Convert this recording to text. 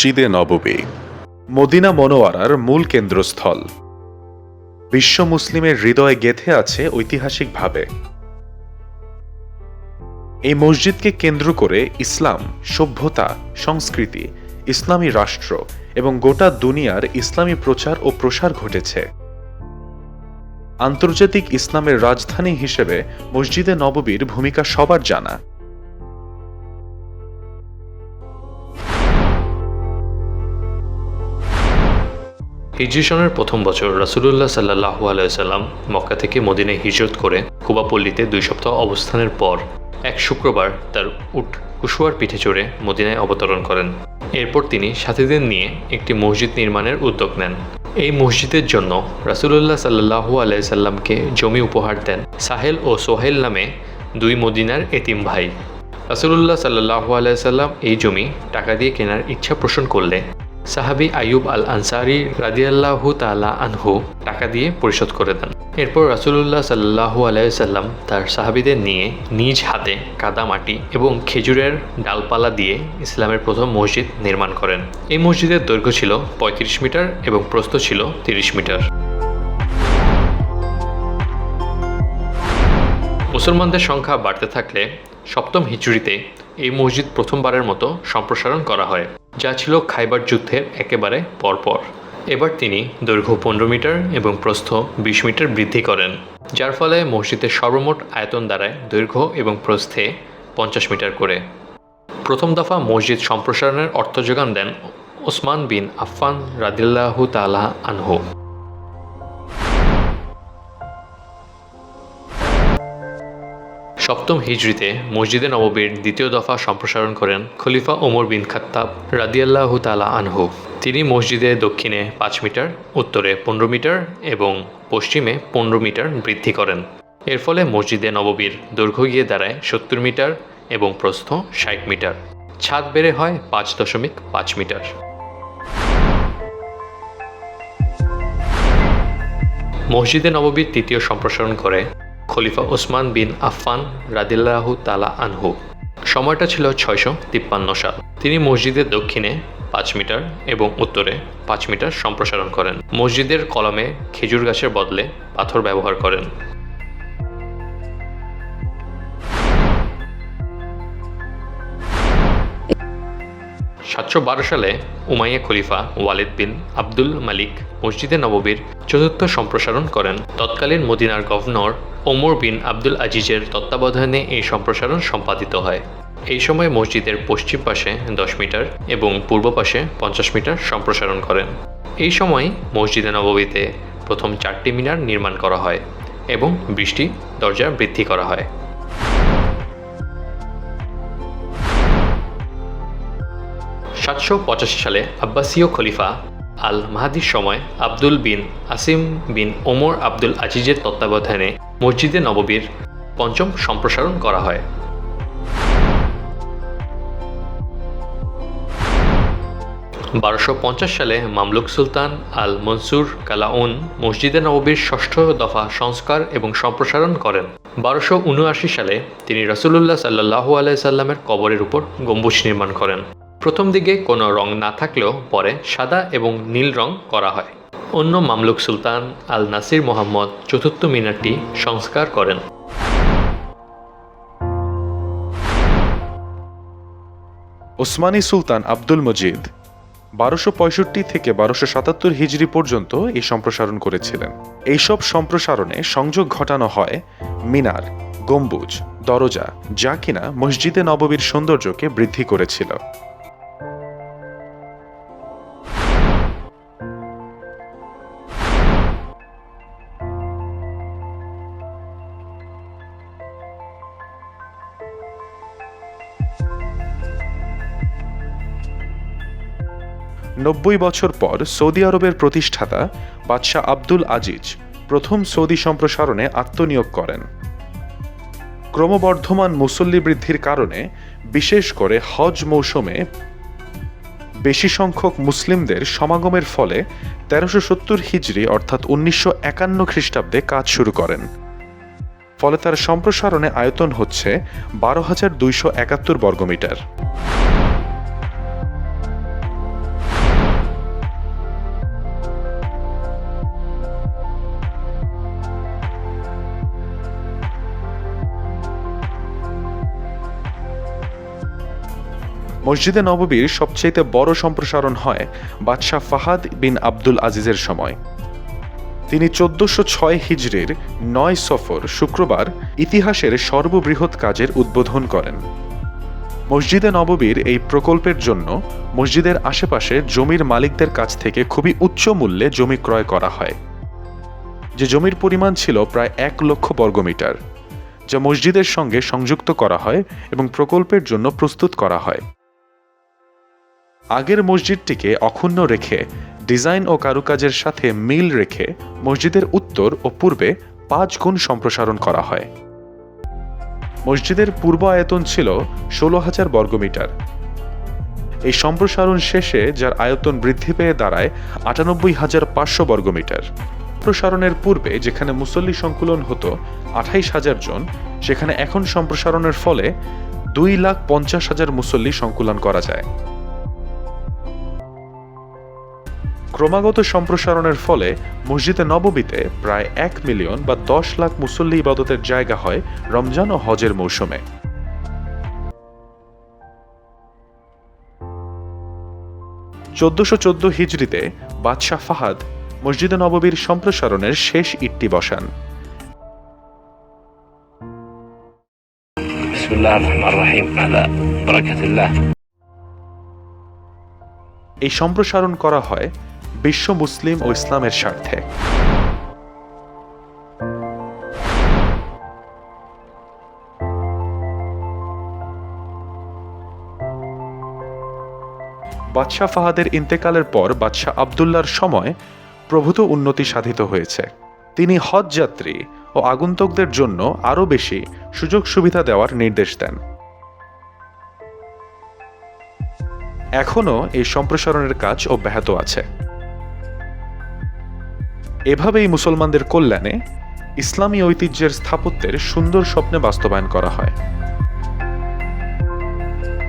মসজিদে নববী মদিনা মনোয়ারার মূল কেন্দ্রস্থল। বিশ্ব মুসলিমের হৃদয়ে গেঁথে আছে ঐতিহাসিকভাবে। এই মসজিদকে কেন্দ্র করে ইসলাম, সভ্যতা, সংস্কৃতি, ইসলামী রাষ্ট্র এবং গোটা দুনিয়ার ইসলামী প্রচার ও প্রসার ঘটেছে। আন্তর্জাতিক ইসলামের রাজধানী হিসেবে মসজিদে নববীর ভূমিকা সবার জানা। হিজরি সনের প্রথম বছর রাসূলুল্লাহ সাল্লাল্লাহু আলাইহি সাল্লাম মক্কা থেকে মদিনায় হিজরত করে কুবা পল্লীতে 2 সপ্তাহ অবস্থানের পর এক শুক্রবার তার উট কুশওয়ার পিঠে চড়ে মদিনায় অবতরণ করেন। এরপর তিনি সাথীদের নিয়ে একটি মসজিদ নির্মাণের উদ্যোগ নেন। এই মসজিদের জন্য রাসূলুল্লাহ সাল্লাল্লাহু আলাইহি সাল্লামকে জমি উপহার দেন সাহেল ও সোহেল নামে 2 মদিনার এতিম ভাই। রাসূলুল্লাহ সাল্লাল্লাহু আলাইহি সাল্লাম এই জমি টাকা দিয়ে কেনার ইচ্ছা পোষণ করলে সাহাবী আইয়ুব আল আনসারী রাদিয়াল্লাহু তাআলা আনহু টাকা দিয়ে পরিশোধ করে দেন। এরপর রাসূলুল্লাহ সাল্লাল্লাহু আলাইহি সাল্লাম তার সাহাবীদের নিয়ে নিজ হাতে কাদা মাটি এবং খেজুরের ডালপালা দিয়ে ইসলামের প্রথম মসজিদ নির্মাণ করেন। এই মসজিদের দৈর্ঘ্য ছিল 35 মিটার এবং প্রস্থ ছিল 30 মিটার। মুসলমানদের সংখ্যা বাড়তে থাকলে সপ্তম হিজরিতে এই মসজিদ প্রথমবারের মতো সম্প্রসারণ করা হয়, যা ছিল খাইবার যুদ্ধের একেবারে পরপর। এবার তিনি দৈর্ঘ্য 15 মিটার এবং প্রস্থ 20 মিটার বৃদ্ধি করেন, যার ফলে মসজিদের সর্বমোট আয়তন দাঁড়ায় দৈর্ঘ্য এবং প্রস্থে 50 মিটার করে। প্রথম দফা মসজিদ সম্প্রসারণের অর্থ যোগান দেন ওসমান বিন আফফান রাদিয়াল্লাহু তাআলা আনহু। সপ্তম হিজরিতে মসজিদে নববীর দ্বিতীয় দফা সম্প্রসারণ করেন খলিফা ওমর বিন খাত্তাব রাদিয়াল্লাহু তাআলা আনহু। তিনি মসজিদে দক্ষিণে 5 মিটার, উত্তরে 15 মিটার এবং পশ্চিমে 15 মিটার বৃদ্ধি করেন। এর ফলে মসজিদে নববীর দৈর্ঘ্য গিয়ে দাঁড়ায় 70 মিটার এবং প্রস্থ 60 মিটার। ছাদ বেড়ে হয় 5.5 মিটার। মসজিদে নববীর তৃতীয় সম্প্রসারণ করে খলিফা ওসমান বিন আফফান রাদিয়াল্লাহু তাআলা আনহু। সময়টা ছিল 653 সাল। তিনি মসজিদের দক্ষিণে 5 মিটার এবং উত্তরে 5 মিটার সম্প্রসারণ করেন। মসজিদের কলমে খেজুর গাছের বদলে পাথর ব্যবহার করেন। 712 সালে উমাইয়া খলিফা ওয়ালিদ বিন আব্দুল মালিক মসজিদে নববীর চতুর্থ সম্প্রসারণ করেন। তৎকালীন মদিনার গভর্নর ওমর বিন আব্দুল আজিজের তত্ত্বাবধানে এই সম্প্রসারণ সম্পাদিত হয়। এই সময় মসজিদের পশ্চিম পাশে 10 মিটার এবং পূর্ব পাশে 50 মিটার সম্প্রসারণ করেন। এই সময় মসজিদে নববীতে প্রথম 4টি মিনার নির্মাণ করা হয় এবং 20টি দরজা বৃদ্ধি করা হয়। 785 সালে আব্বাসীয় খলিফা আল মাহদির সময় আব্দুল বিন আসিম বিন ওমর আব্দুল আজিজের তত্ত্বাবধানে মসজিদে নববীর পঞ্চম সম্প্রসারণ করা হয়। 1250 সালে মামলুক সুলতান আল মনসুর কালাউন মসজিদে নববীর ষষ্ঠ দফা সংস্কার এবং সম্প্রসারণ করেন। 1279 সালে তিনি রাসূলুল্লাহ সাল্লাল্লাহু আলাইহি সাল্লামের কবরের উপর গম্বুজ নির্মাণ করেন। প্রথম দিকে কোনো রং না থাকলেও পরে সাদা এবং নীল রং করা হয়। অন্য মামলুক সুলতান আল নাসির মোহাম্মদ চতুর্থ মিনারটি সংস্কার করেন। ওসমানী সুলতান আব্দুল মজিদ 1265 থেকে 1277 হিজরি পর্যন্ত এই সম্প্রসারণ করেছিলেন। এইসব সম্প্রসারণে সংযোগ ঘটানো হয় মিনার, গম্বুজ, দরজা, যা কিনা মসজিদে নববীর সৌন্দর্যকে বৃদ্ধি করেছিল। নব্বই বছর পর সৌদি আরবের প্রতিষ্ঠাতা বাদশাহ আব্দুল আজিজ প্রথম সৌদি সম্প্রসারণে আত্মনিয়োগ করেন। ক্রমবর্ধমান মুসল্লি বৃদ্ধির কারণে, বিশেষ করে হজ মৌসুমে বেশি সংখ্যক মুসলিমদের সমাগমের ফলে 1370 হিজরি অর্থাৎ 1951 খ্রিস্টাব্দে কাজ শুরু করেন। ফলে তার সম্প্রসারণে আয়তন হচ্ছে 12,271 বর্গমিটার। মসজিদে নববীর সবচেয়ে বড় সম্প্রসারণ হয় বাদশাহ ফাহাদ বিন আব্দুল আজিজের সময়। তিনি 1406 হিজরির 9 সফর শুক্রবার ইতিহাসের সর্ববৃহৎ কাজের উদ্বোধন করেন। মসজিদে নববীর এই প্রকল্পের জন্য মসজিদের আশেপাশে জমির মালিকদের কাছ থেকে খুবই উচ্চ মূল্যে জমি ক্রয় করা হয়, যে জমির পরিমাণ ছিল প্রায় 1 লক্ষ বর্গমিটার, যা মসজিদের সঙ্গে সংযুক্ত করা হয় এবং প্রকল্পের জন্য প্রস্তুত করা হয়। আগের মসজিদটিকে অক্ষুণ্ণ রেখে ডিজাইন ও কারুকাজের সাথে মিল রেখে মসজিদের উত্তর ও পূর্বে 5 গুণ সম্প্রসারণ করা হয়। মসজিদের পূর্ব আয়তন ছিল 16,000 বর্গমিটার। এই সম্প্রসারণ শেষে যার আয়তন বৃদ্ধি পেয়ে দাঁড়ায় 98,500 বর্গমিটার। সম্প্রসারণের পূর্বে যেখানে মুসল্লি সংকুলন হতো 28,000 জন, সেখানে এখন সম্প্রসারণের ফলে 2,50,000 মুসল্লি সংকুলন করা যায়। ক্রমাগত সম্প্রসারণের ফলে মসজিদে নববীতে প্রায় 1 মিলিয়ন বা 10 লাখ মুসল্লি ইবাদতের জায়গা হয় রমজান ও হজের মৌসুমে। 1414 হিজরিতে বাদশাহ ফাহাদ মসজিদে নববীর সম্প্রসারণের শেষ ইটটি বসান। এই সম্প্রসারণ করা হয় বিশ্ব মুসলিম ও ইসলামের স্বার্থে। বাদশাহ ফাহাদের ইন্তেকালের পর বাদশাহ আবদুল্লাহর সময় প্রভূত উন্নতি সাধিত হয়েছে। তিনি হজ যাত্রী ও আগন্তুকদের জন্য আরও বেশি সুযোগ সুবিধা দেওয়ার নির্দেশ দেন। এখনও এই সম্প্রসারণের কাজ অব্যাহত আছে। এভাবেই মুসলমানদের কল্যাণে ইসলামী ঐতিহ্যের স্থাপত্যের সুন্দর স্বপ্নে বাস্তবায়ন করা হয়।